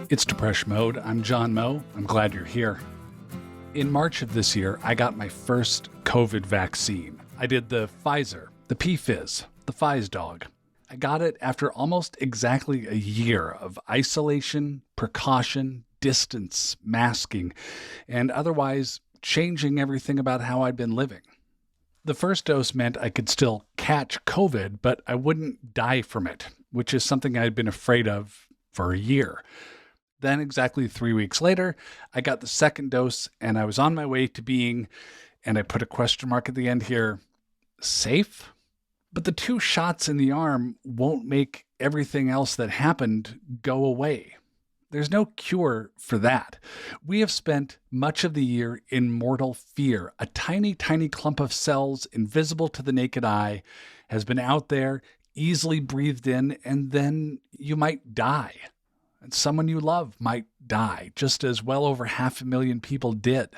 It's Depression Mode. I'm John Moe. I'm glad you're here. In March of this year, I got my first COVID vaccine. I did the Pfizer, the PFizz, the Pfiz dog. I got it after almost exactly a year of isolation, precaution, distance, masking, and otherwise changing everything about how I'd been living. The first dose meant I could still catch COVID, but I wouldn't die from it, which is something I'd been afraid of for a year. Then exactly 3 weeks later, I got the second dose and I was on my way to being, and I put a question mark at the end here, safe? But the 2 shots in the arm won't make everything else that happened go away. There's no cure for that. We have spent much of the year in mortal fear. A tiny, tiny clump of cells, invisible to the naked eye, has been out there, easily breathed in, and then you might die. And someone you love might die, just as well over 500,000 people did.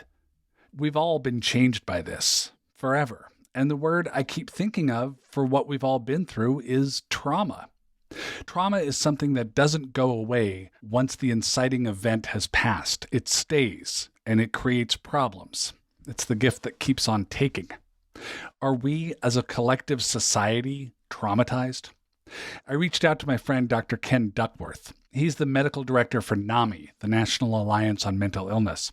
We've all been changed by this, forever. And the word I keep thinking of for what we've all been through is trauma. Trauma is something that doesn't go away once the inciting event has passed. It stays, and it creates problems. It's the gift that keeps on taking. Are we, as a collective society, traumatized? I reached out to my friend Dr. Ken Duckworth. He's the medical director for NAMI, the National Alliance on Mental Illness.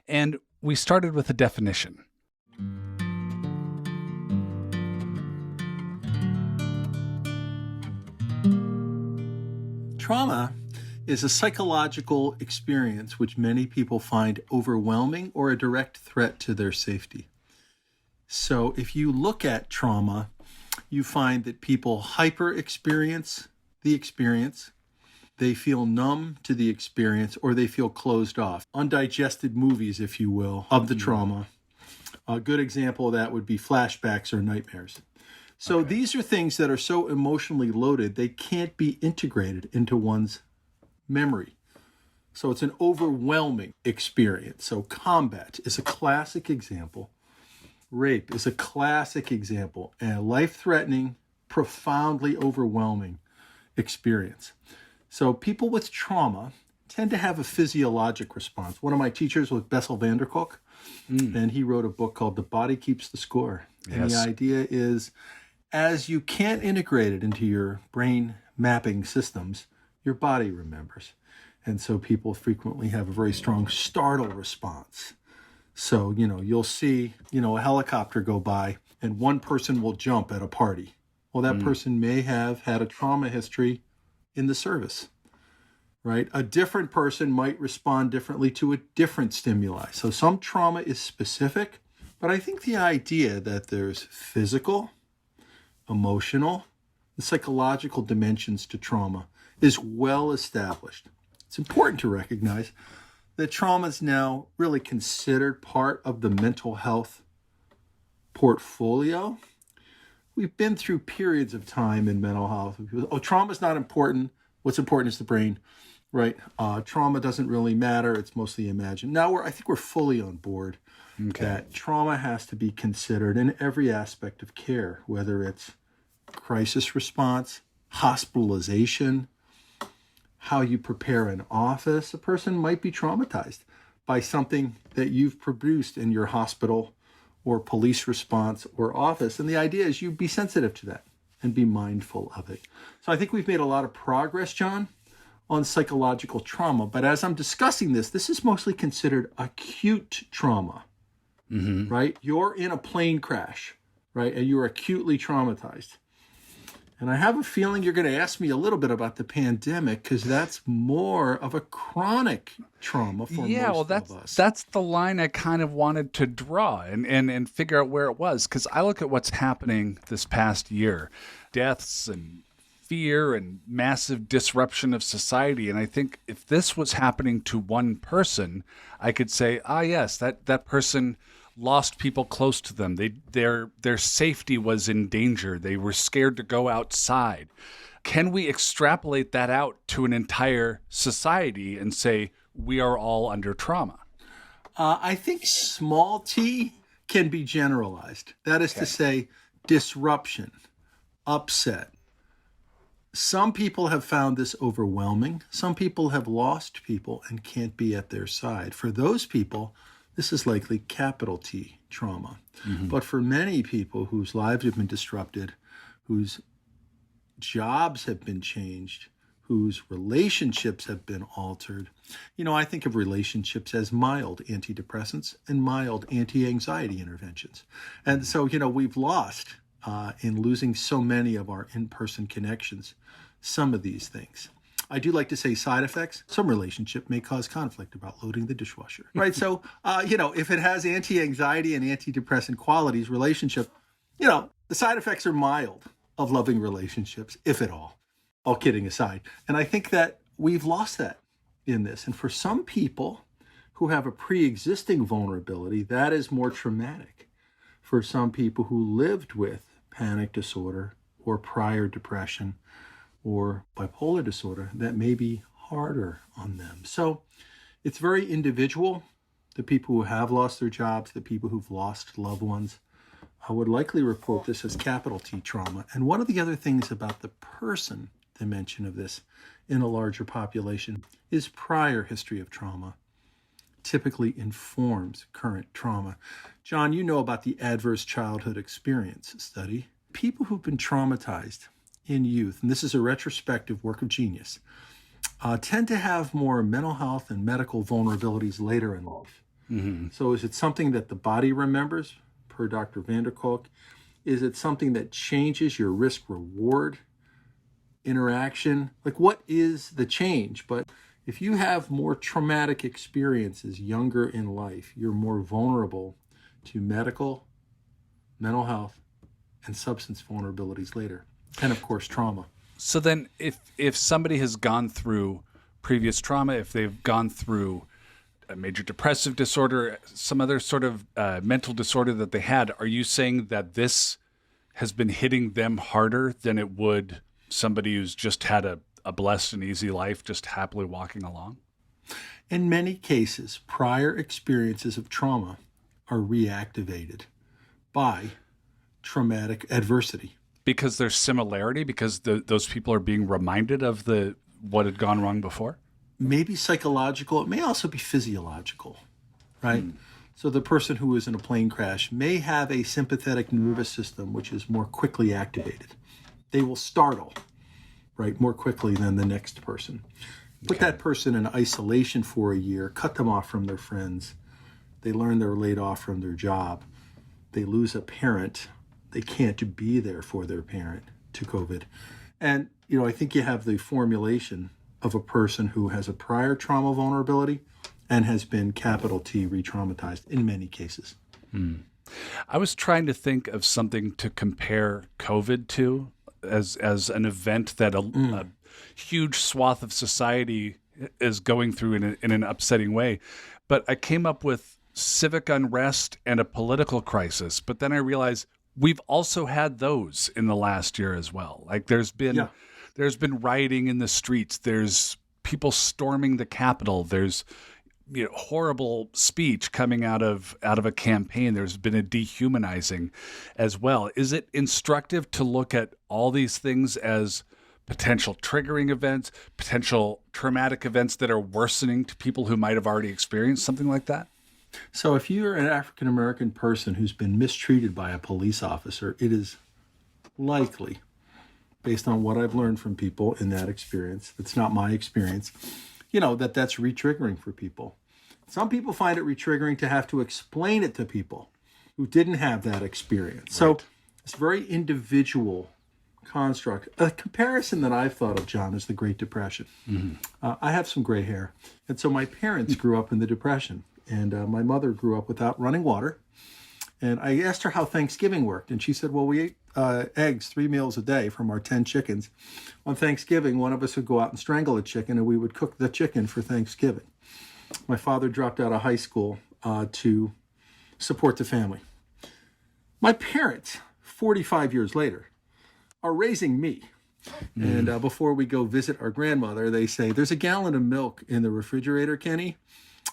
And we started with a definition. Trauma is a psychological experience which many people find overwhelming or a direct threat to their safety. So if you look at trauma, you find that people hyper-experience the experience, they feel numb to the experience, or they feel closed off. Undigested movies, if you will, of the trauma. A good example of that would be flashbacks or nightmares. So these are things that are so emotionally loaded, they can't be integrated into one's memory. So it's an overwhelming experience. So combat is a classic example. Rape is a classic example. And a life-threatening, profoundly overwhelming experience. So people with trauma tend to have a physiologic response. One of my teachers was Bessel van der Kolk, and he wrote a book called The Body Keeps the Score. And the idea is, as you can't integrate it into your brain mapping systems, your body remembers. And so people frequently have a very strong startle response. So, you'll see, a helicopter go by and one person will jump at a party. Well, that person may have had a trauma history in the service, right? A different person might respond differently to a different stimuli. So some trauma is specific, but I think the idea that there's physical, emotional, and psychological dimensions to trauma is well established. It's important to recognize that trauma is now really considered part of the mental health portfolio. We've been through periods of time in mental health. Trauma is not important. What's important is the brain, right? Trauma doesn't really matter. It's mostly imagined. Now I think we're fully on board that trauma has to be considered in every aspect of care, whether it's crisis response, hospitalization, how you prepare an office. A person might be traumatized by something that you've produced in your hospital or police response or office. And the idea is you be sensitive to that and be mindful of it. So I think we've made a lot of progress, John, on psychological trauma. But as I'm discussing this is mostly considered acute trauma, right? You're in a plane crash, right? And you're acutely traumatized. And I have a feeling you're going to ask me a little bit about the pandemic because that's more of a chronic trauma for most of us. That's the line I kind of wanted to draw and figure out where it was, because I look at what's happening this past year, deaths and fear and massive disruption of society. And I think if this was happening to one person, I could say, yes, that person lost people close to them. Their safety was in danger. They were scared to go outside. Can we extrapolate that out to an entire society and say we are all under trauma? I think small t can be generalized. That is to say, disruption, upset, Some people have found this overwhelming. Some people have lost people and can't be at their side. For those people, this is likely capital T trauma. But for many people whose lives have been disrupted, whose jobs have been changed, whose relationships have been altered, I think of relationships as mild antidepressants and mild anti-anxiety interventions. And so, we've lost, in losing so many of our in-person connections, some of these things. I do like to say side effects. Some relationship may cause conflict about loading the dishwasher, right? So, if it has anti-anxiety and antidepressant qualities, relationship, the side effects are mild of loving relationships, if at all kidding aside. And I think that we've lost that in this. And for some people who have a pre-existing vulnerability, that is more traumatic. For some people who lived with panic disorder or prior depression or bipolar disorder, that may be harder on them. So it's very individual. The people who have lost their jobs, the people who've lost loved ones, I would likely report this as capital T trauma. And one of the other things about the person dimension of this in a larger population is prior history of trauma typically informs current trauma. John, you know about the adverse childhood experience study. People who've been traumatized in youth, and this is a retrospective work of genius, tend to have more mental health and medical vulnerabilities later in life. So is it something that the body remembers, per Dr. Vanderkolk? Is it something that changes your risk-reward interaction? Like, what is the change? But if you have more traumatic experiences younger in life, you're more vulnerable to medical, mental health, and substance vulnerabilities later. And of course, trauma. So then if somebody has gone through previous trauma, if they've gone through a major depressive disorder, some other sort of mental disorder that they had, are you saying that this has been hitting them harder than it would somebody who's just had a blessed and easy life, just happily walking along? In many cases, prior experiences of trauma are reactivated by traumatic adversity. Because there's similarity, because those people are being reminded of what had gone wrong before? Maybe psychological, it may also be physiological, right? So the person who is in a plane crash may have a sympathetic nervous system which is more quickly activated. They will startle, right, more quickly than the next person. Put that person in isolation for a year, cut them off from their friends. They learn they're laid off from their job. They lose a parent. They can't be there for their parent to COVID. And, I think you have the formulation of a person who has a prior trauma vulnerability and has been capital T re-traumatized in many cases. I was trying to think of something to compare COVID to as an event that a huge swath of society is going through in an upsetting way. But I came up with civic unrest and a political crisis. But then I realized we've also had those in the last year as well. Like there's been rioting in the streets. There's people storming the Capitol. There's horrible speech coming out of a campaign. There's been a dehumanizing as well. Is it instructive to look at all these things as potential triggering events, potential traumatic events that are worsening to people who might have already experienced something like that? So if you're an African-American person who's been mistreated by a police officer, it is likely, based on what I've learned from people in that experience, that's not my experience, that's re-triggering for people. Some people find it re-triggering to have to explain it to people who didn't have that experience. Right. So it's a very individual construct. A comparison that I've thought of, John, is the Great Depression. I have some gray hair. And so my parents grew up in the Depression. And my mother grew up without running water. And I asked her how Thanksgiving worked. And she said, well, we ate eggs 3 meals a day from our 10 chickens. On Thanksgiving, one of us would go out and strangle a chicken, and we would cook the chicken for Thanksgiving. My father dropped out of high school to support the family. My parents, 45 years later, are raising me. And before we go visit our grandmother, they say, there's a gallon of milk in the refrigerator, Kenny.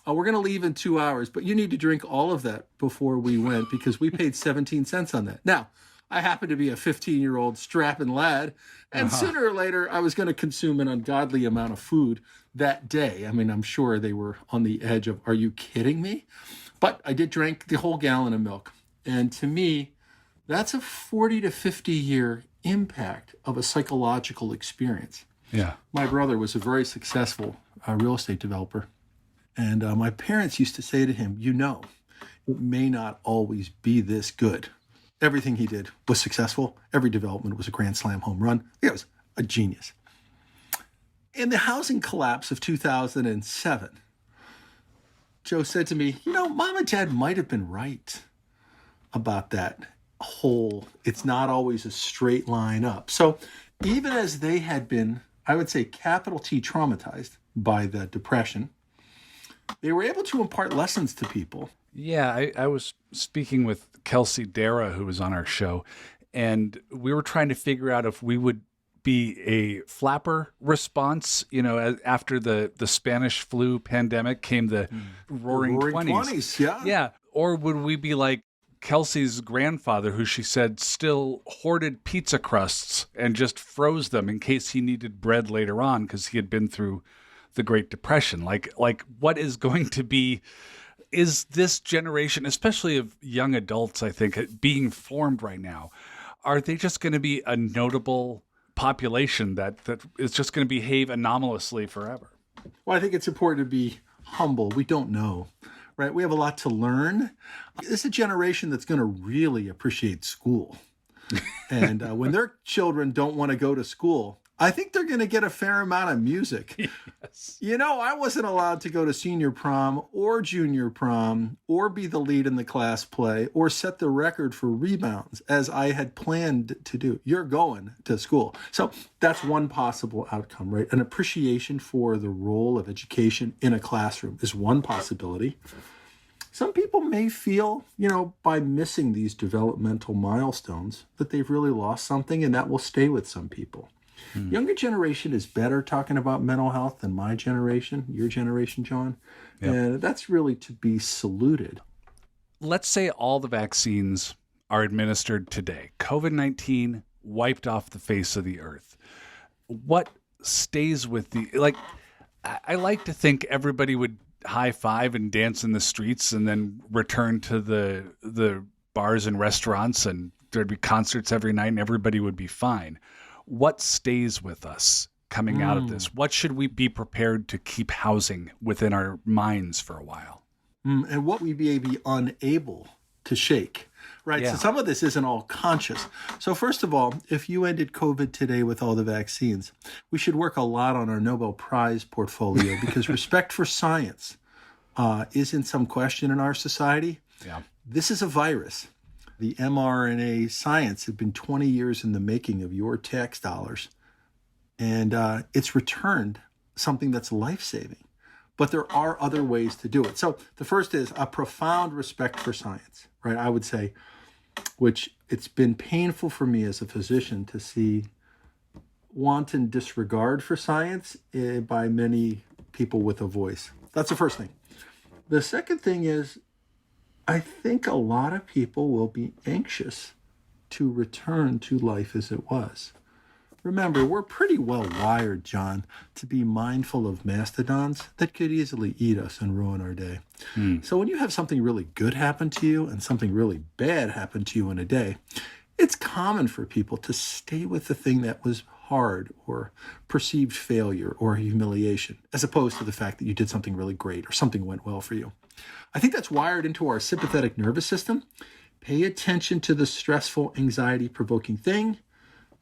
We're going to leave in 2 hours, but you need to drink all of that before we went because we paid 17 cents on that. Now, I happened to be a 15-year-old strapping lad, and sooner or later I was going to consume an ungodly amount of food that day. I mean, I'm sure they were on the edge of, are you kidding me? But I did drink the whole gallon of milk. And to me, that's a 40 to 50 year impact of a psychological experience. Yeah. My brother was a very successful real estate developer. And my parents used to say to him, it may not always be this good. Everything he did was successful. Every development was a grand slam home run. He was a genius. In the housing collapse of 2007, Joe said to me, Mom and Dad might have been right about that whole, it's not always a straight line up. So even as they had been, I would say, capital T traumatized by the Depression, they were able to impart lessons to people. Yeah, I was speaking with Kelsey Dara, who was on our show, and we were trying to figure out if we would be a flapper response. After the Spanish flu pandemic came the roaring 20s. Yeah. Or would we be like Kelsey's grandfather, who she said still hoarded pizza crusts and just froze them in case he needed bread later on because he had been through the Great Depression. Like what is going to be, is this generation, especially of young adults, I think, being formed right now, are they just going to be a notable population that is just going to behave anomalously forever? Well, I think it's important to be humble. We don't know, right? We have a lot to learn. This is a generation that's going to really appreciate school. And when their children don't want to go to school, I think they're going to get a fair amount of music. Yes. I wasn't allowed to go to senior prom or junior prom or be the lead in the class play or set the record for rebounds as I had planned to do. You're going to school. So that's one possible outcome, right? An appreciation for the role of education in a classroom is one possibility. Some people may feel, by missing these developmental milestones, that they've really lost something, and that will stay with some people. Younger generation is better talking about mental health than my generation, your generation, John. Yep. And that's really to be saluted. Let's say all the vaccines are administered today. COVID-19 wiped off the face of the earth. What stays with I like to think everybody would high five and dance in the streets and then return to the bars and restaurants, and there'd be concerts every night and everybody would be fine. What stays with us coming out of this? What should we be prepared to keep housing within our minds for a while? And what we may be unable to shake, right? Yeah. So some of this isn't all conscious. So first of all, if you ended COVID today with all the vaccines, we should work a lot on our Nobel Prize portfolio because respect for science is in some question in our society. Yeah. This is a virus. The mRNA science had been 20 years in the making of your tax dollars. And it's returned something that's life-saving. But there are other ways to do it. So the first is a profound respect for science, right? I would say, which it's been painful for me as a physician to see wanton disregard for science by many people with a voice. That's the first thing. The second thing is, I think a lot of people will be anxious to return to life as it was. Remember, we're pretty well wired, John, to be mindful of mastodons that could easily eat us and ruin our day. So when you have something really good happen to you and something really bad happen to you in a day, it's common for people to stay with the thing that was hard or perceived failure or humiliation, as opposed to the fact that you did something really great or something went well for you. I think that's wired into our sympathetic nervous system. Pay attention to the stressful, anxiety-provoking thing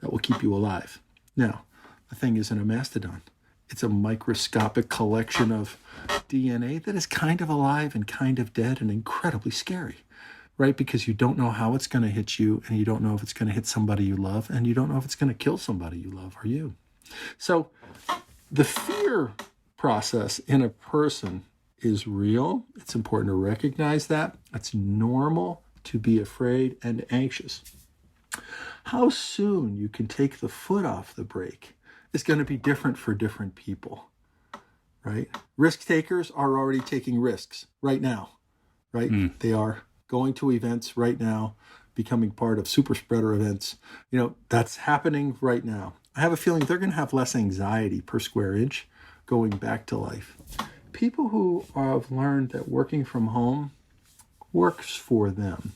that will keep you alive. Now, the thing isn't a mastodon. It's a microscopic collection of DNA that is kind of alive and kind of dead and incredibly scary, right? Because you don't know how it's going to hit you, and you don't know if it's going to hit somebody you love, and you don't know if it's going to kill somebody you love or you. So the fear process in a person is real. It's important to recognize that. It's normal to be afraid and anxious. How soon you can take the foot off the brake is going to be different for different people, right? Risk takers are already taking risks right now, right? They are going to events right now becoming part of super spreader events. That's happening right now. I have a feeling they're going to have less anxiety per square inch going back to life. People who have learned that working from home works for them.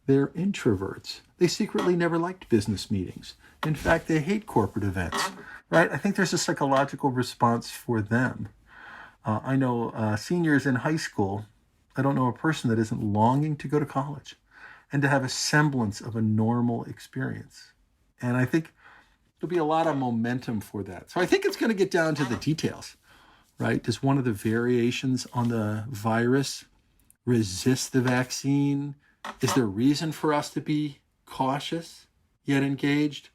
They're introverts. They secretly never liked business meetings. In fact, they hate corporate events, right? I think there's a psychological response for them. I know seniors in high school, I don't know a person that isn't longing to go to college and to have a semblance of a normal experience. And I think there'll be a lot of momentum for that. So I think it's going to get down to the details, right? Does one of the variations on the virus resist the vaccine? Is there reason for us to be cautious yet engaged?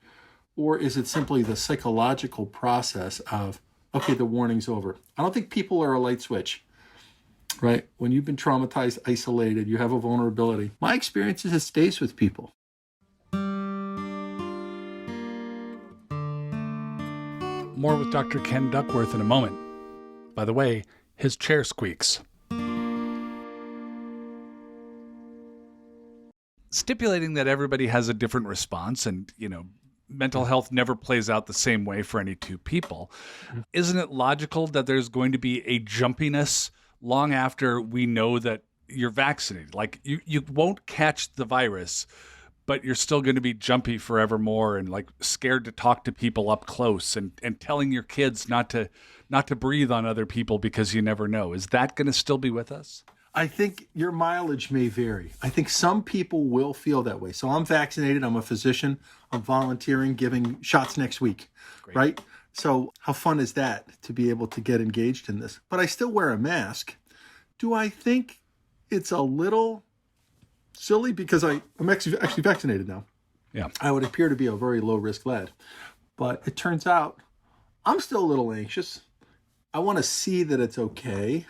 Or is it simply the psychological process of, okay, the warning's over? I don't think people are a light switch, right? When you've been traumatized, isolated, you have a vulnerability. My experience is it stays with people. More with Dr. Ken Duckworth in a moment. By the way, his chair squeaks. Stipulating that everybody has a different response and, mental health never plays out the same way for any two people. Isn't it logical that there's going to be a jumpiness long after we know that you're vaccinated? Like you won't catch the virus, but you're still going to be jumpy forevermore and like scared to talk to people up close and telling your kids not to breathe on other people because you never know. Is that going to still be with us? I think your mileage may vary. I think some people will feel that way. So I'm vaccinated. I'm a physician. I'm volunteering, giving shots next week, Great. Right? So how fun is that to be able to get engaged in this? But I still wear a mask. Do I think it's a little silly because I'm actually vaccinated now? Yeah. I would appear to be a very low-risk lad. But it turns out I'm still a little anxious. I want to see that it's okay.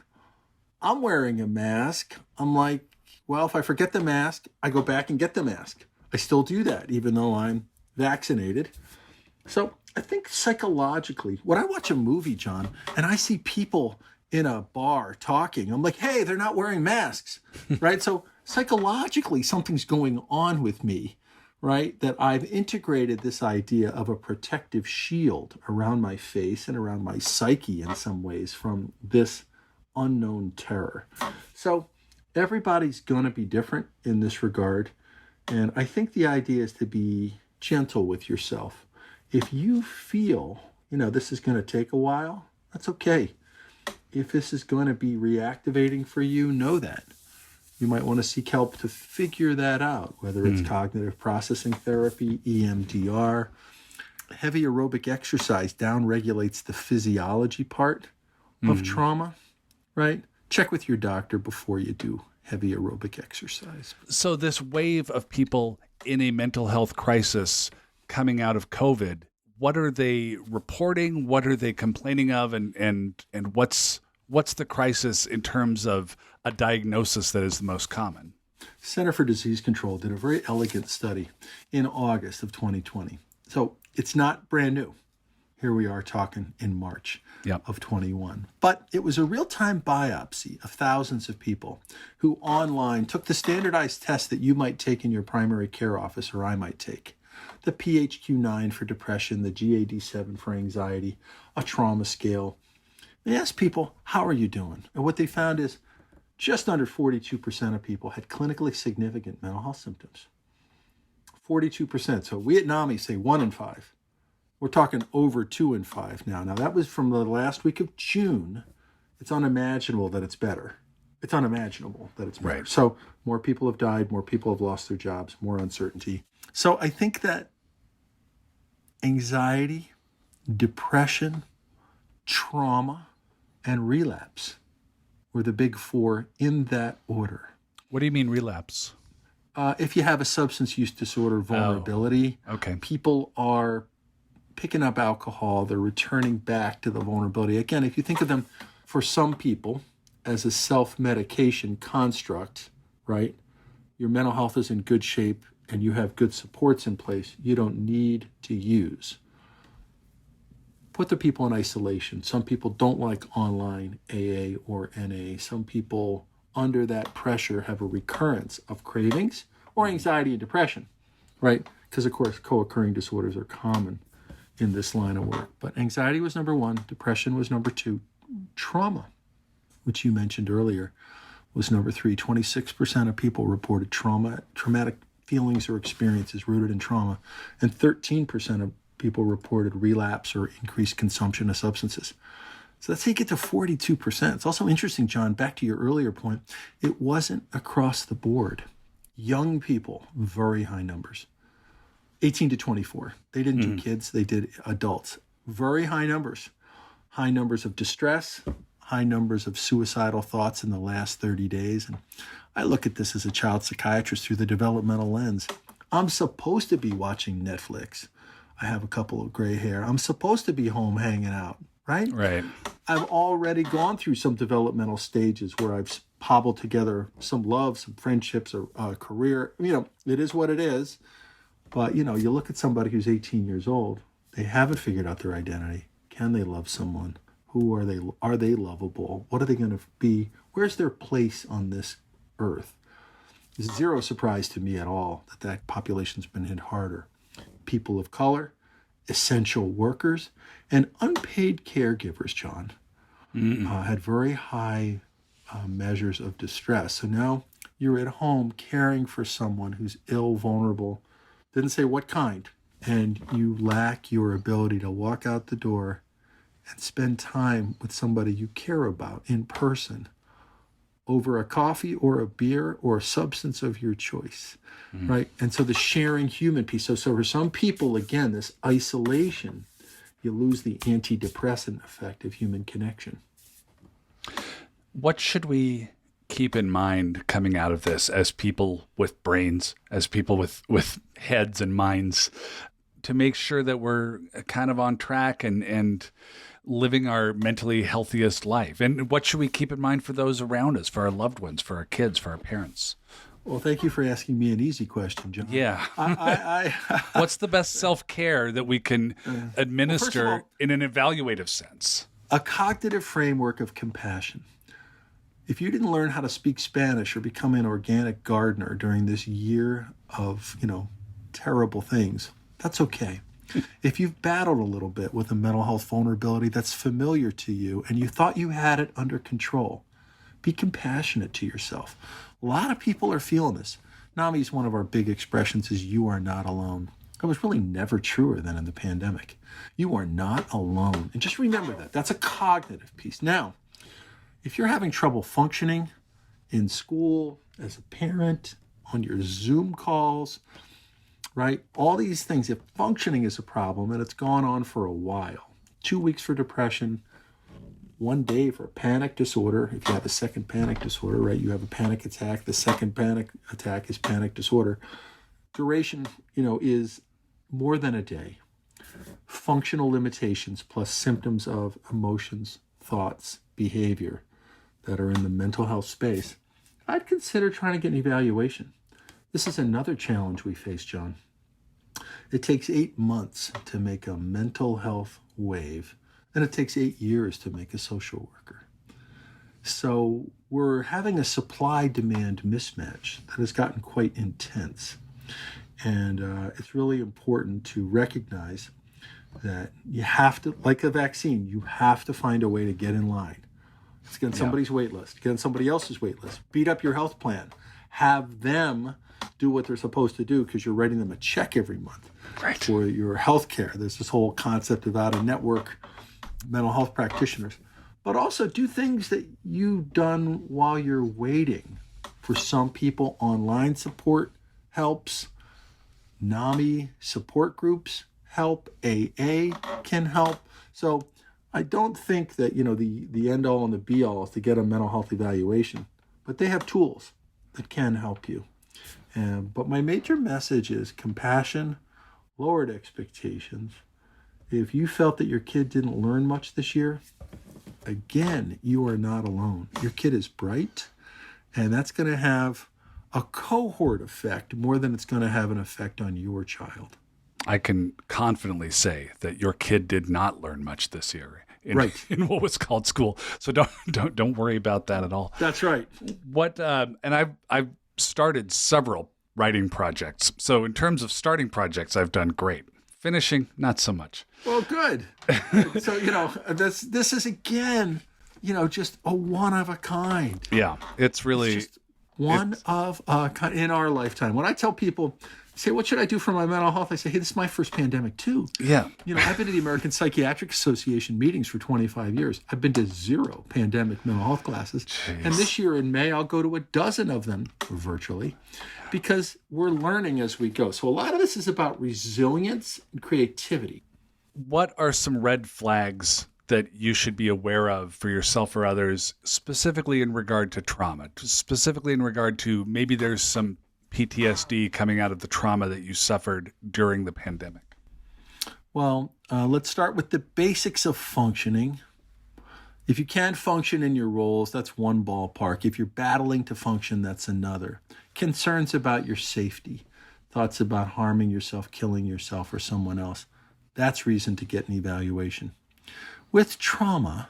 I'm wearing a mask. I'm like, well, if I forget the mask, I go back and get the mask. I still do that, even though I'm vaccinated. So I think psychologically, when I watch a movie, John, and I see people in a bar talking, I'm like, hey, they're not wearing masks, right? So psychologically, something's going on with me, right? That I've integrated this idea of a protective shield around my face and around my psyche in some ways from this unknown terror. So everybody's going to be different in this regard. And I think the idea is to be gentle with yourself. If you feel, this is going to take a while, that's okay. If this is going to be reactivating for you, know that. You might want to seek help to figure that out, whether it's cognitive processing therapy, EMDR. Heavy aerobic exercise downregulates the physiology part of trauma. Right? Check with your doctor before you do heavy aerobic exercise. So this wave of people in a mental health crisis coming out of COVID, what are they reporting? What are they complaining of? And what's the crisis in terms of a diagnosis that is the most common? Center for Disease Control did a very elegant study in August of 2020. So it's not brand new. Here we are talking in March of 21. But it was a real-time biopsy of thousands of people who online took the standardized test that you might take in your primary care office or I might take. The PHQ-9 for depression, the GAD-7 for anxiety, a trauma scale. They asked people, how are you doing? And what they found is just under 42% of people had clinically significant mental health symptoms. 42%. So we at NAMI say 1 in 5. We're talking over 2 in 5 now. Now, that was from the last week of June. It's unimaginable that it's better. It's unimaginable that it's better. Right. So more people have died, more people have lost their jobs, more uncertainty. So I think that anxiety, depression, trauma, and relapse were the big 4 in that order. What do you mean relapse? If you have a substance use disorder vulnerability, okay. People are picking up alcohol, they're returning back to the vulnerability. Again, if you think of them for some people as a self-medication construct, right? Your mental health is in good shape and you have good supports in place, you don't need to use. Put the people in isolation. Some people don't like online AA or NA. Some people under that pressure have a recurrence of cravings or anxiety and depression, right? Because, of course, co-occurring disorders are common in this line of work. But anxiety was number one, depression was number two, trauma, which you mentioned earlier, was number three. 26% of people reported traumatic feelings or experiences rooted in trauma, and 13% of people reported relapse or increased consumption of substances. So let's say you get to 42%. It's also interesting, John, back to your earlier point, it wasn't across the board. Young people, very high numbers. 18 to 24. They didn't do kids, they did adults. Very high numbers. High numbers of distress, high numbers of suicidal thoughts in the last 30 days. And I look at this as a child psychiatrist through the developmental lens. I'm supposed to be watching Netflix. I have a couple of gray hair. I'm supposed to be home hanging out, right? Right. I've already gone through some developmental stages where I've cobbled together some love, some friendships, a career. It is what it is. But, you look at somebody who's 18 years old, they haven't figured out their identity. Can they love someone? Who are they? Are they lovable? What are they going to be? Where's their place on this earth? It's zero surprise to me at all that population's been hit harder. People of color, essential workers, and unpaid caregivers, John, had very high measures of distress. So now you're at home caring for someone who's ill, vulnerable, didn't say what kind, and you lack your ability to walk out the door and spend time with somebody you care about in person over a coffee or a beer or a substance of your choice, right? And so the sharing human piece. So for some people, again, this isolation, you lose the antidepressant effect of human connection. What should we keep in mind coming out of this as people with brains, as people with heads and minds, to make sure that we're kind of on track and living our mentally healthiest life? And what should we keep in mind for those around us, for our loved ones, for our kids, for our parents? Well, thank you for asking me an easy question, John. Yeah. What's the best self-care that we can administer all, in an evaluative sense? A cognitive framework of compassion. If you didn't learn how to speak Spanish or become an organic gardener during this year of, terrible things, that's okay. If you've battled a little bit with a mental health vulnerability that's familiar to you and you thought you had it under control, be compassionate to yourself. A lot of people are feeling this. NAMI is one of our big expressions is you are not alone. It was really never truer than in the pandemic. You are not alone. And just remember that. That's a cognitive piece. Now, if you're having trouble functioning in school, as a parent, on your Zoom calls, right? All these things, if functioning is a problem and it's gone on for a while, 2 weeks for depression, 1 day for panic disorder. If you have a second panic disorder, right? You have a panic attack. The second panic attack is panic disorder. Duration, is more than a day. Functional limitations plus symptoms of emotions, thoughts, behavior that are in the mental health space. I'd consider trying to get an evaluation. This is another challenge we face, John. It takes 8 months to make a mental health wave, and it takes 8 years to make a social worker. So we're having a supply-demand mismatch that has gotten quite intense. And it's really important to recognize that you have to, like a vaccine, you have to find a way to get in line. Let's get on somebody's wait list, get on somebody else's wait list, beat up your health plan, have them do what they're supposed to do because you're writing them a check every month for your health care. There's this whole concept of out-of-network mental health practitioners. But also do things that you've done while you're waiting. For some people, online support helps. NAMI support groups help. AA can help. So I don't think that, the end all and the be all is to get a mental health evaluation, but they have tools that can help you. But my major message is compassion, lowered expectations. If you felt that your kid didn't learn much this year, again, you are not alone. Your kid is bright, and that's going to have a cohort effect more than it's going to have an effect on your child. I can confidently say that your kid did not learn much this year in what was called school. So don't worry about that at all. That's right. And I've started several writing projects. So in terms of starting projects, I've done great. Finishing, not so much. Well, good. So, this is, again, just a one of a kind. Yeah, it's really... It's just one of a kind in our lifetime. When I tell people, say, what should I do for my mental health? I say, hey, this is my first pandemic too. Yeah. I've been to the American Psychiatric Association meetings for 25 years. I've been to 0 pandemic mental health classes. Jeez. And this year in May, I'll go to a dozen of them virtually because we're learning as we go. So a lot of this is about resilience and creativity. What are some red flags that you should be aware of for yourself or others, specifically in regard to trauma, specifically in regard to maybe there's some PTSD coming out of the trauma that you suffered during the pandemic? Well, let's start with the basics of functioning. If you can't function in your roles, that's one ballpark. If you're battling to function, that's another. Concerns about your safety, thoughts about harming yourself, killing yourself or someone else, that's reason to get an evaluation. With trauma,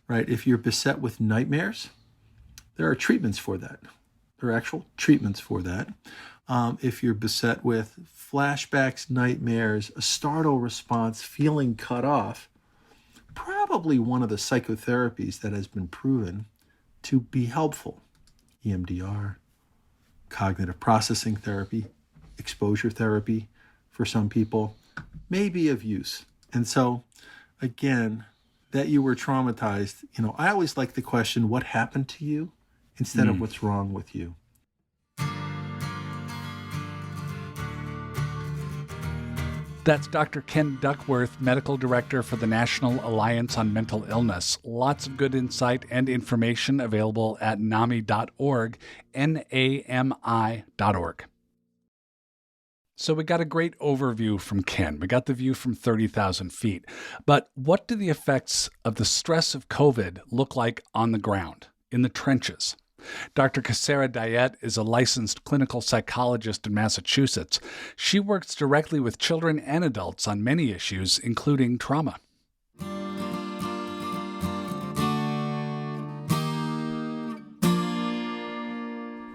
right, if you're beset with nightmares, there are treatments for that. There are actual treatments for that. If you're beset with flashbacks, nightmares, a startle response, feeling cut off, probably one of the psychotherapies that has been proven to be helpful. EMDR, cognitive processing therapy, exposure therapy for some people may be of use. And so, again, that you were traumatized, I always like the question, what happened to you, instead of what's wrong with you. That's Dr. Ken Duckworth, Medical Director for the National Alliance on Mental Illness. Lots of good insight and information available at NAMI.org, NAMI.org. So we got a great overview from Ken. We got the view from 30,000 feet. But what do the effects of the stress of COVID look like on the ground, in the trenches? Dr. Ksera Dyette is a licensed clinical psychologist in Massachusetts. She works directly with children and adults on many issues, including trauma.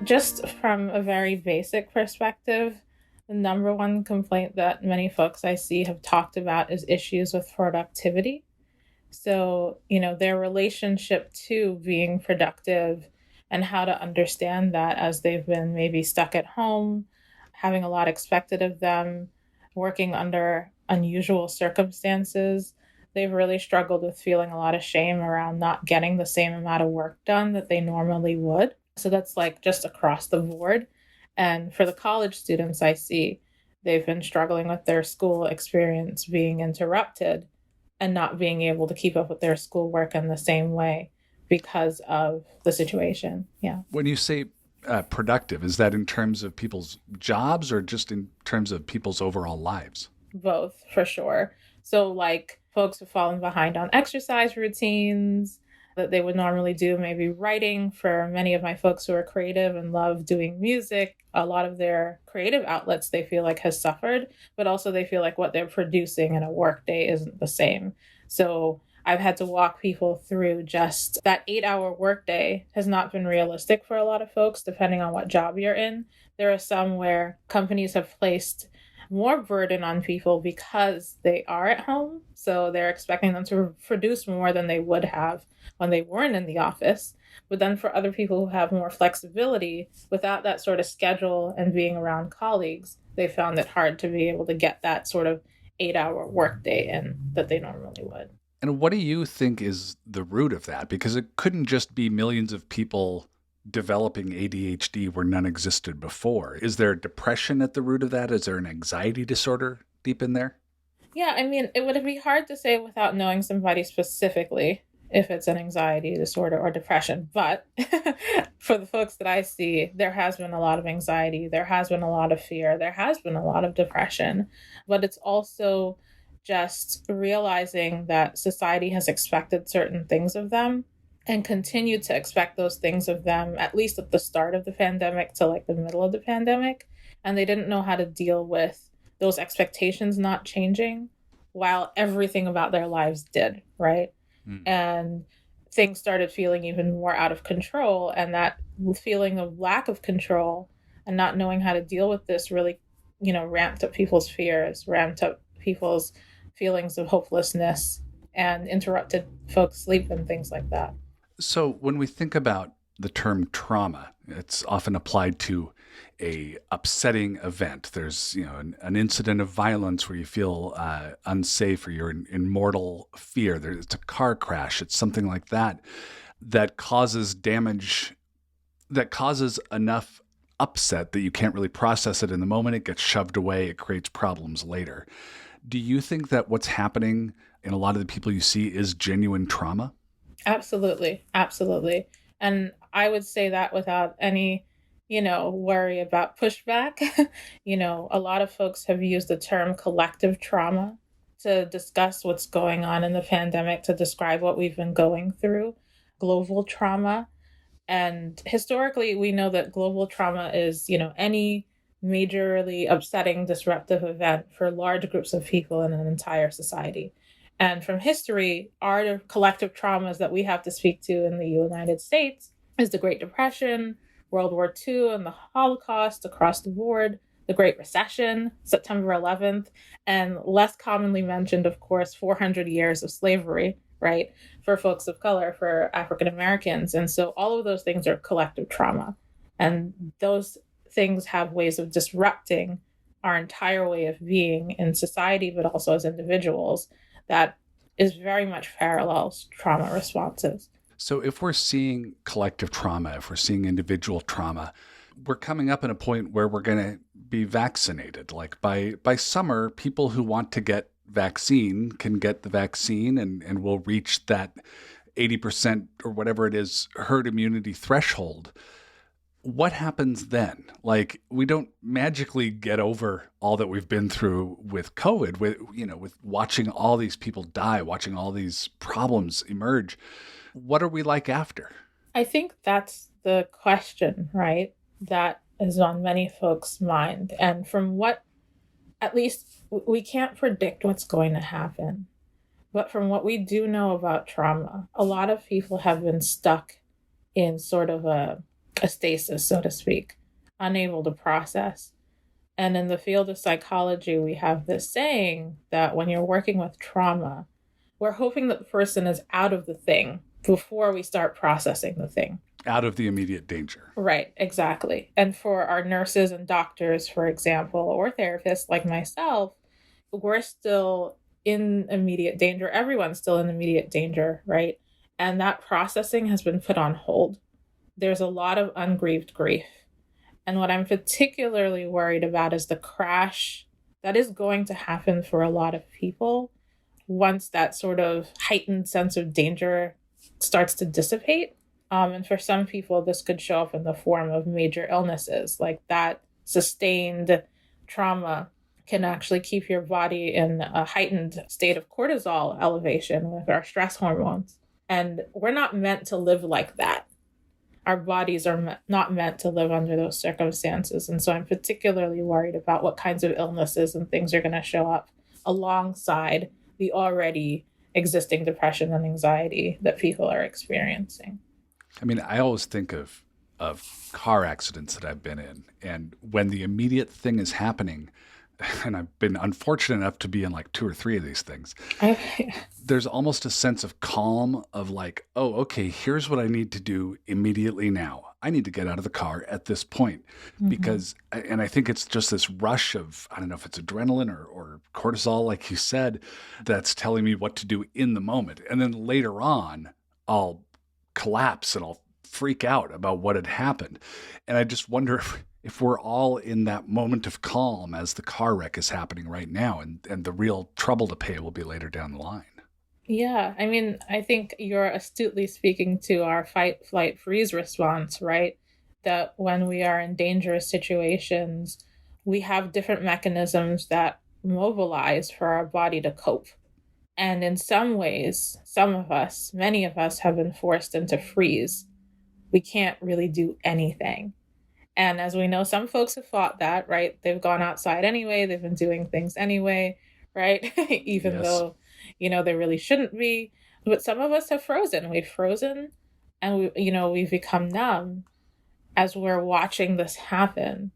Just from a very basic perspective, the number one complaint that many folks I see have talked about is issues with productivity. So, their relationship to being productive and how to understand that as they've been maybe stuck at home, having a lot expected of them, working under unusual circumstances. They've really struggled with feeling a lot of shame around not getting the same amount of work done that they normally would. So that's just across the board. And for the college students I see, they've been struggling with their school experience being interrupted and not being able to keep up with their schoolwork in the same way because of the situation. Yeah. When you say productive, is that in terms of people's jobs or just in terms of people's overall lives? Both, for sure. So folks have fallen behind on exercise routines that they would normally do, maybe writing. For many of my folks who are creative and love doing music, a lot of their creative outlets they feel like has suffered, but also they feel like what they're producing in a work day isn't the same. So I've had to walk people through just that 8-hour workday has not been realistic for a lot of folks, depending on what job you're in. There are some where companies have placed more burden on people because they are at home. So they're expecting them to produce more than they would have when they weren't in the office. But then for other people who have more flexibility without that sort of schedule and being around colleagues, they found it hard to be able to get that sort of 8-hour workday in that they normally would. And what do you think is the root of that? Because it couldn't just be millions of people developing ADHD where none existed before. Is there depression at the root of that? Is there an anxiety disorder deep in there? Yeah, it would be hard to say without knowing somebody specifically if it's an anxiety disorder or depression. But for the folks that I see, there has been a lot of anxiety. There has been a lot of fear. There has been a lot of depression. But it's also just realizing that society has expected certain things of them and continued to expect those things of them, at least at the start of the pandemic to the middle of the pandemic. And they didn't know how to deal with those expectations not changing while everything about their lives did, right? And things started feeling even more out of control. And that feeling of lack of control and not knowing how to deal with this really, ramped up people's fears, ramped up people's feelings of hopelessness, and interrupted folks' sleep and things like that. So when we think about the term trauma, it's often applied to a upsetting event. There's, an incident of violence where you feel unsafe or you're in mortal fear. It's a car crash. It's something like that that causes damage, that causes enough upset that you can't really process it in the moment. It gets shoved away. It creates problems later. Do you think that what's happening in a lot of the people you see is genuine trauma? Absolutely. Absolutely. And I would say that without any, worry about pushback. A lot of folks have used the term collective trauma to discuss what's going on in the pandemic, to describe what we've been going through, global trauma. And historically, we know that global trauma is, any majorly upsetting, disruptive event for large groups of people in an entire society. And from history, our collective traumas that we have to speak to in the United States is the Great Depression, World War II, and the Holocaust across the board, the Great Recession, September 11th, and less commonly mentioned, of course, 400 years of slavery, right, for folks of color, for African Americans. And so all of those things are collective trauma. And those things have ways of disrupting our entire way of being in society, but also as individuals, that is very much parallels trauma responses. So if we're seeing collective trauma, if we're seeing individual trauma, we're coming up in a point where we're going to be vaccinated. Like by summer, people who want to get vaccine can get the vaccine and will reach that 80% or whatever it is herd immunity threshold. What happens then? Like, we don't magically get over all that we've been through with COVID, with watching all these people die, watching all these problems emerge. What are we like after? I think that's the question, right? That is on many folks' mind. And from what, at least we can't predict what's going to happen. But from what we do know about trauma, a lot of people have been stuck in sort of a stasis, so to speak, unable to process. And in the field of psychology, we have this saying that when you're working with trauma, we're hoping that the person is out of the thing before we start processing the thing. Out of the immediate danger. Right, exactly. And for our nurses and doctors, for example, or therapists like myself, we're still in immediate danger. Everyone's still in immediate danger, right? And that processing has been put on hold. There's a lot of ungrieved grief. And what I'm particularly worried about is the crash that is going to happen for a lot of people once that sort of heightened sense of danger starts to dissipate. And for some people, this could show up in the form of major illnesses. Like that sustained trauma can actually keep your body in a heightened state of cortisol elevation with our stress hormones. And we're not meant to live like that. Our bodies are not meant to live under those circumstances. And so I'm particularly worried about what kinds of illnesses and things are going to show up alongside the already existing depression and anxiety that people are experiencing. I mean, I always think of car accidents that I've been in. And when the immediate thing is happening, and I've been unfortunate enough to be in like 2 or 3 of these things, there's almost a sense of calm of like, oh, okay, here's what I need to do immediately now. I need to get out of the car at this point because, and I think it's just this rush of, I don't know if it's adrenaline or cortisol, like you said, that's telling me what to do in the moment. And then later on, I'll collapse and I'll freak out about what had happened. And I just wonder if we're all in that moment of calm as the car wreck is happening right now, and the real trouble to pay will be later down the line. Yeah, I mean, I think you're astutely speaking to our fight, flight, freeze response, right? That when we are in dangerous situations, we have different mechanisms that mobilize for our body to cope. And in some ways, some of us, many of us have been forced into freeze. We can't really do anything. And as we know, some folks have fought that, right? They've gone outside anyway. They've been doing things anyway, right? Even though, they really shouldn't be. But some of us have frozen. We've frozen and we've become numb as we're watching this happen.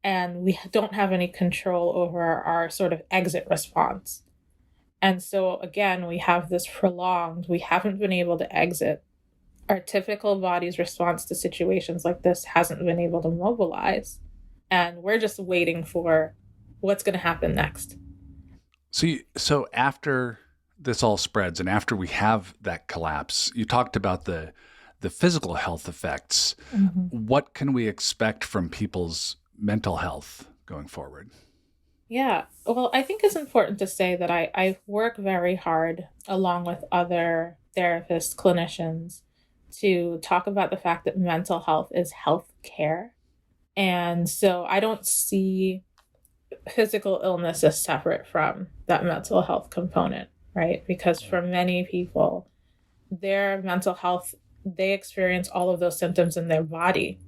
and we don't have any control over our sort of exit response. And so again, we have this prolonged, we haven't been able to exit. Our typical body's response to situations like this hasn't been able to mobilize. And we're just waiting for what's going to happen next. So after this all spreads and after we have that collapse, you talked about the physical health effects. Mm-hmm. What can we expect from people's mental health going forward? Yeah, well, I think it's important to say that I work very hard along with other therapists, clinicians, to talk about the fact that mental health is health care. And so I don't see physical illness as separate from that mental health component, right? Because for many people, their mental health, they experience all of those symptoms in their body.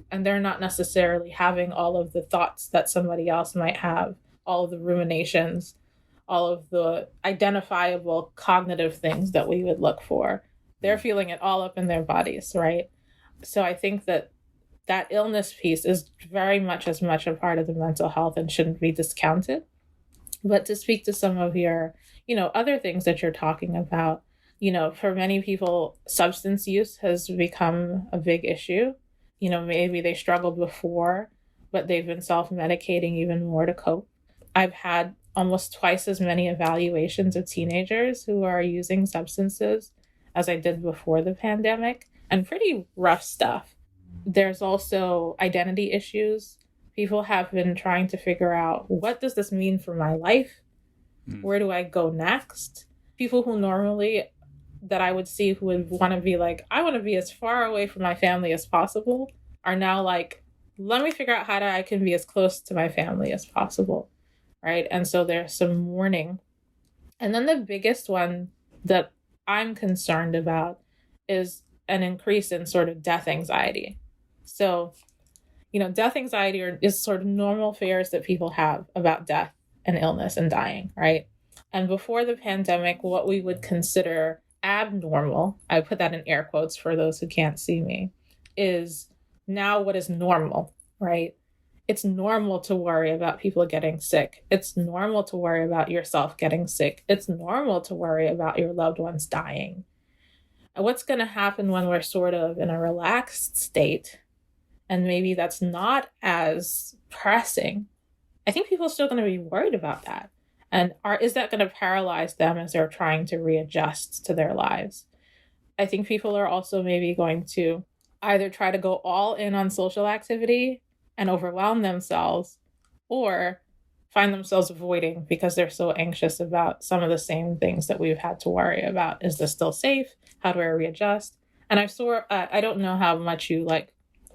And they're not necessarily having all of the thoughts that somebody else might have, all of the ruminations, all of the identifiable cognitive things that we would look for. They're feeling it all up in their bodies, right? So I think that illness piece is very much as much a part of the mental health and shouldn't be discounted. But to speak to some of your, other things that you're talking about, for many people, substance use has become a big issue. Maybe they struggled before, but they've been self-medicating even more to cope. I've had almost twice as many evaluations of teenagers who are using substances as I did before the pandemic, and pretty rough stuff. There's also identity issues. People have been trying to figure out, what does this mean for my life? Where do I go next? People who normally that I would see who would want to be like, I want to be as far away from my family as possible, are now like, let me figure out how I can be as close to my family as possible, right? And so there's some mourning. And then the biggest one that I'm concerned about is an increase in sort of death anxiety. So, death anxiety is sort of normal fears that people have about death and illness and dying, right? And before the pandemic, what we would consider abnormal, I put that in air quotes for those who can't see me, is now what is normal, right? It's normal to worry about people getting sick. It's normal to worry about yourself getting sick. It's normal to worry about your loved ones dying. And what's going to happen when we're sort of in a relaxed state, and maybe that's not as pressing? I think people are still going to be worried about that. And is that going to paralyze them as they're trying to readjust to their lives? I think people are also maybe going to either try to go all in on social activity and overwhelm themselves, or find themselves avoiding because they're so anxious about some of the same things that we've had to worry about. Is this still safe? How do I readjust? And I don't know how much you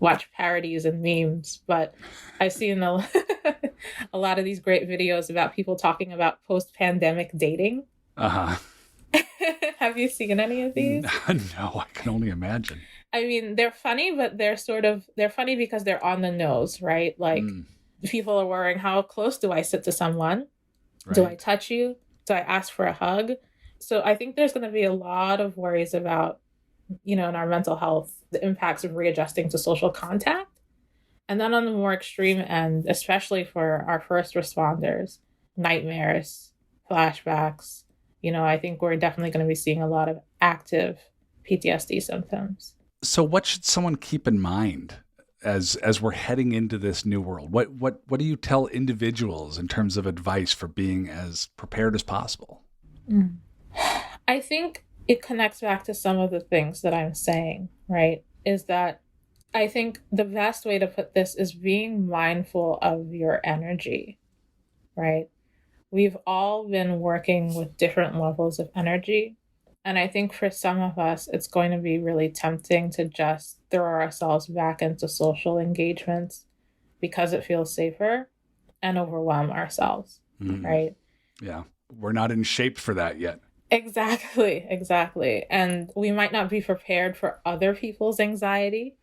watch parodies and memes, but I've seen a lot of these great videos about people talking about post-pandemic dating. Uh-huh. Have you seen any of these? No, I can only imagine. I mean, they're funny, but they're funny because they're on the nose, right? Like, people are worrying, how close do I sit to someone? Right. Do I touch you? Do I ask for a hug? So I think there's going to be a lot of worries about, in our mental health, the impacts of readjusting to social contact. And then on the more extreme end, especially for our first responders, nightmares, flashbacks, I think we're definitely going to be seeing a lot of active PTSD symptoms. So what should someone keep in mind as we're heading into this new world? What do you tell individuals in terms of advice for being as prepared as possible? I think it connects back to some of the things that I'm saying, right? Is that I think the best way to put this is being mindful of your energy, right? We've all been working with different levels of energy. And I think for some of us, it's going to be really tempting to just throw ourselves back into social engagements because it feels safer and overwhelm ourselves, right? Yeah, we're not in shape for that yet. Exactly. And we might not be prepared for other people's anxiety,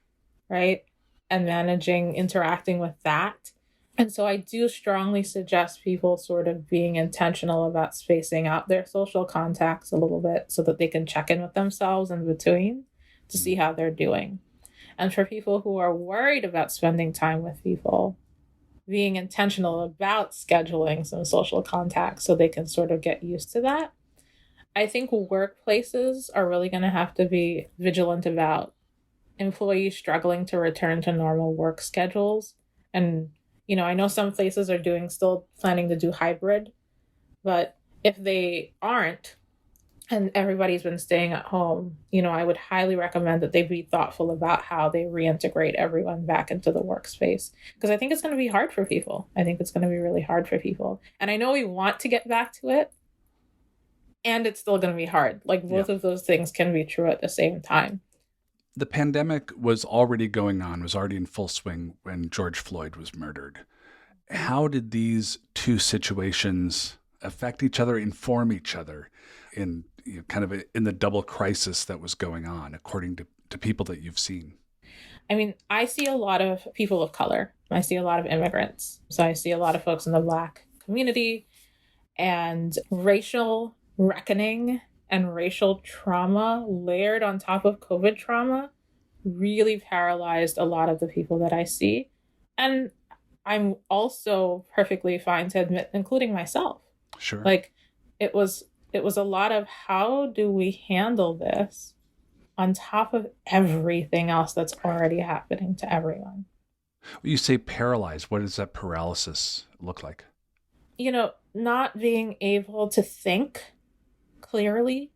right? And interacting with that. And so I do strongly suggest people sort of being intentional about spacing out their social contacts a little bit so that they can check in with themselves in between to see how they're doing. And for people who are worried about spending time with people, being intentional about scheduling some social contact so they can sort of get used to that. I think workplaces are really going to have to be vigilant about employees struggling to return to normal work schedules. And, I know some places are still planning to do hybrid, but if they aren't, and everybody's been staying at home, I would highly recommend that they be thoughtful about how they reintegrate everyone back into the workspace. Because I think it's going to be hard for people. I think it's going to be really hard for people. And I know we want to get back to it, and it's still going to be hard. Like both of those things can be true at the same time. The pandemic was already going on, was already in full swing when George Floyd was murdered. How did these two situations affect each other, inform each other in in the double crisis that was going on, according to people that you've seen? I mean, I see a lot of people of color. I see a lot of immigrants. So I see a lot of folks in the Black community, and racial reckoning and racial trauma layered on top of COVID trauma really paralyzed a lot of the people that I see. And I'm also perfectly fine to admit, including myself. Sure. Like it was a lot of how do we handle this on top of everything else that's already happening to everyone. When you say paralyzed, what does that paralysis look like? Not being able to think clearly,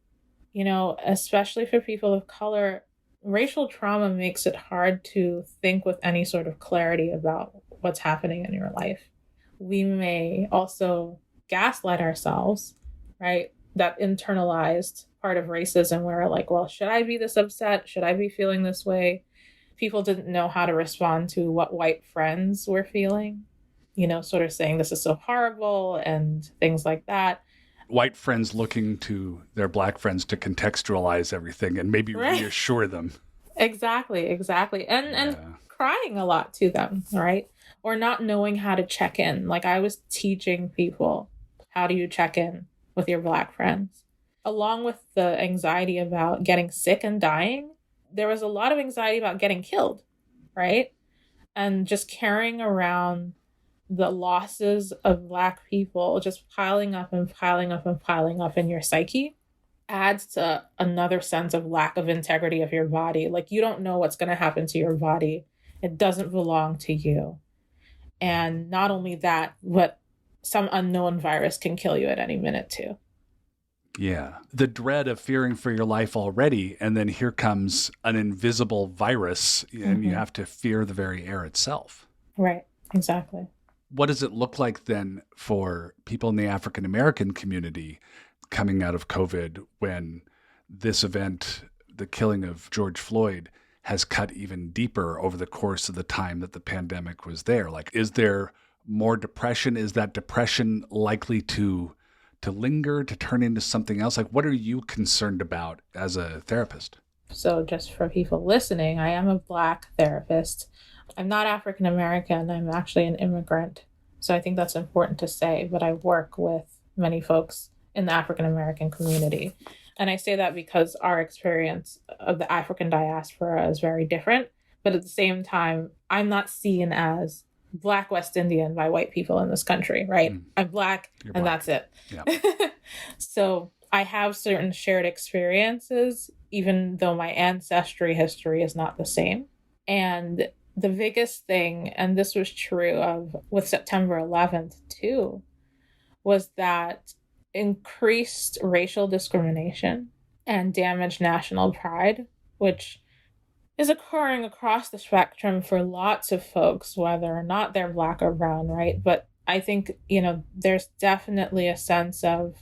especially for people of color. Racial trauma makes it hard to think with any sort of clarity about what's happening in your life. We may also gaslight ourselves, right? That internalized part of racism where we're like, well, should I be this upset? Should I be feeling this way? People didn't know how to respond to what white friends were feeling, sort of saying this is so horrible and things like that. White friends looking to their Black friends to contextualize everything and maybe reassure them. Exactly. And crying a lot to them, right? Or not knowing how to check in. Like I was teaching people, how do you check in with your Black friends? Along with the anxiety about getting sick and dying, there was a lot of anxiety about getting killed, right? And just carrying around the losses of Black people just piling up and piling up and piling up in your psyche adds to another sense of lack of integrity of your body. Like you don't know what's going to happen to your body. It doesn't belong to you. And not only that, but some unknown virus can kill you at any minute too. Yeah. The dread of fearing for your life already, and then here comes an invisible virus, and you have to fear the very air itself. Right. Exactly. What does it look like then for people in the African American community coming out of COVID when this event, the killing of George Floyd, has cut even deeper over the course of the time that the pandemic was there? Like, is there more depression? Is that depression likely to linger, to turn into something else? Like, what are you concerned about as a therapist? So just for people listening, I am a Black therapist. I'm not African American. I'm actually an immigrant. So I think that's important to say, but I work with many folks in the African American community. And I say that because our experience of the African diaspora is very different. But at the same time, I'm not seen as Black West Indian by white people in this country, right? I'm Black and that's it. Yeah. So I have certain shared experiences, even though my ancestry history is not the same. And the biggest thing, and this was true of with September 11th too, was that increased racial discrimination and damaged national pride, which is occurring across the spectrum for lots of folks, whether or not they're Black or brown, right? But I think, there's definitely a sense of,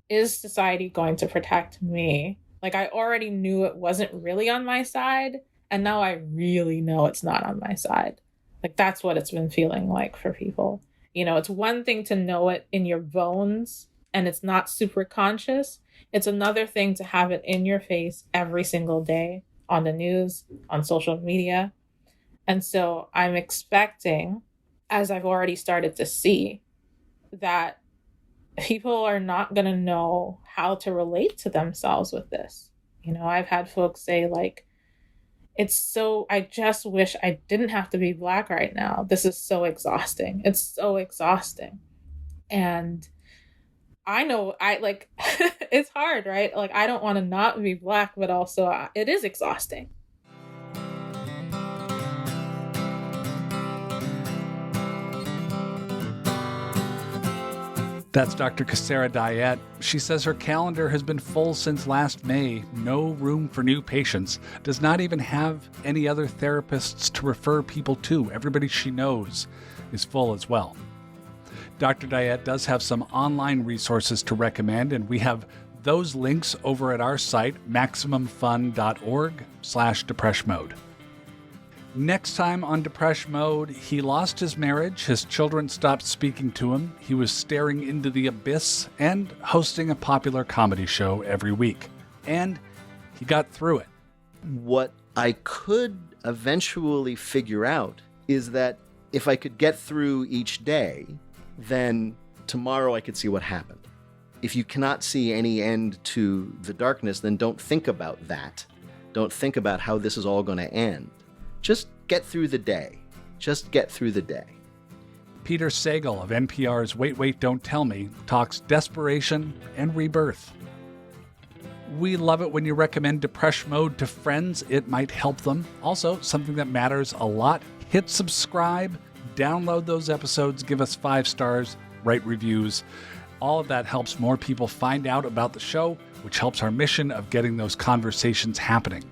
is society going to protect me? Like I already knew it wasn't really on my side, and now I really know it's not on my side. Like that's what it's been feeling like for people. It's one thing to know it in your bones and it's not super conscious. It's another thing to have it in your face every single day on the news, on social media. And so I'm expecting, as I've already started to see, that people are not going to know how to relate to themselves with this. I've had folks say like, I just wish I didn't have to be Black right now. This is so exhausting. It's so exhausting. And I know it's hard, right? Like, I don't want to not be Black, but also it is exhausting. That's Dr. Ksera Dyette. She says her calendar has been full since last May. No room for new patients. Does not even have any other therapists to refer people to. Everybody she knows is full as well. Dr. Dyette does have some online resources to recommend, and we have those links over at our site, MaximumFun.org/Depression Mode. Next time on Depression Mode, he lost his marriage, his children stopped speaking to him, he was staring into the abyss, and hosting a popular comedy show every week. And he got through it. What I could eventually figure out is that if I could get through each day, then tomorrow I could see what happened. If you cannot see any end to the darkness, then don't think about that. Don't think about how this is all going to end. Just get through the day. Just get through the day. Peter Sagal of NPR's Wait, Wait, Don't Tell Me talks desperation and rebirth. We love it when you recommend Depression Mode to friends. It might help them. Also, something that matters a lot, hit subscribe, download those episodes, give us 5 stars, write reviews. All of that helps more people find out about the show, which helps our mission of getting those conversations happening.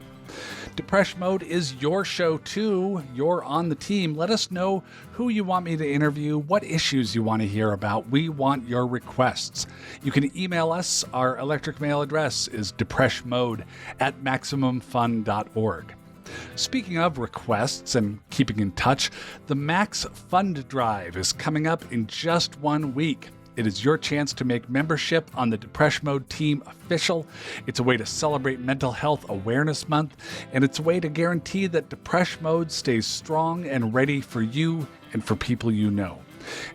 Depression Mode is your show too. You're on the team. Let us know who you want me to interview, what issues you want to hear about. We want your requests. You can email us. Our electric mail address is depressionmode@maximumfun.org. Speaking of requests and keeping in touch, the Max Fund Drive is coming up in just 1 week. It is your chance to make membership on the Depression Mode team official. It's a way to celebrate Mental Health Awareness Month, and it's a way to guarantee that Depression Mode stays strong and ready for you and for people you know.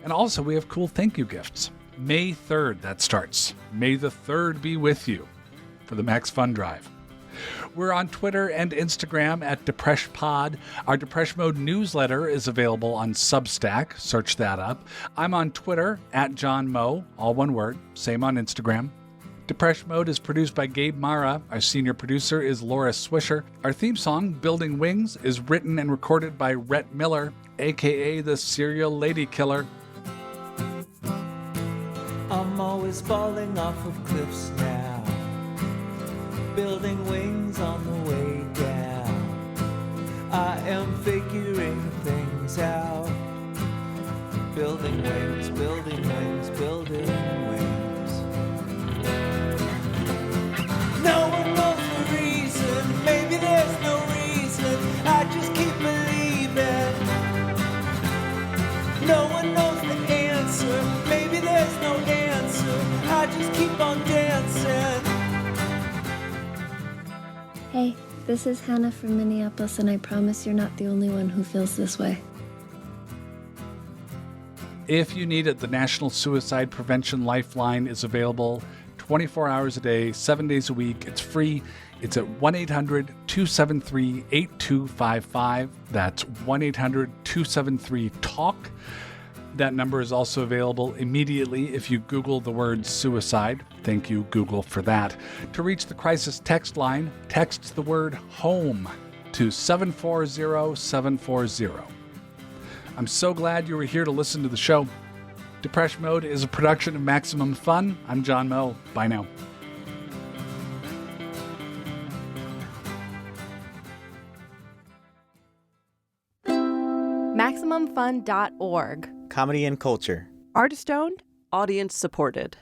And also, we have cool thank you gifts. May 3rd, that starts. May the 3rd be with you for the Max Fund Drive. We're on Twitter and Instagram at DepressionPod. Our Depression Mode newsletter is available on Substack. Search that up. I'm on Twitter at John Moe, all one word. Same on Instagram. Depression Mode is produced by Gabe Mara. Our senior producer is Laura Swisher. Our theme song, Building Wings, is written and recorded by Rhett Miller, a.k.a. the Serial Lady Killer. I'm always falling off of cliffs now, building wings on the way down. I am figuring things out. Building wings, building wings, building wings. No one knows the reason, maybe there's no reason, I just keep believing. No one knows the answer, maybe there's no answer, I just keep on dancing. Hey, this is Hannah from Minneapolis, and I promise you're not the only one who feels this way. If you need it, the National Suicide Prevention Lifeline is available 24 hours a day, 7 days a week. It's free. It's at 1-800-273-8255. That's 1-800-273-TALK. That number is also available immediately if you Google the word suicide. Thank you, Google, for that. To reach the crisis text line, text the word HOME to 740-740. I'm so glad you were here to listen to the show. Depression Mode is a production of Maximum Fun. I'm John Moe. Bye now. MaximumFun.org. Comedy and culture. Artist-owned, audience-supported.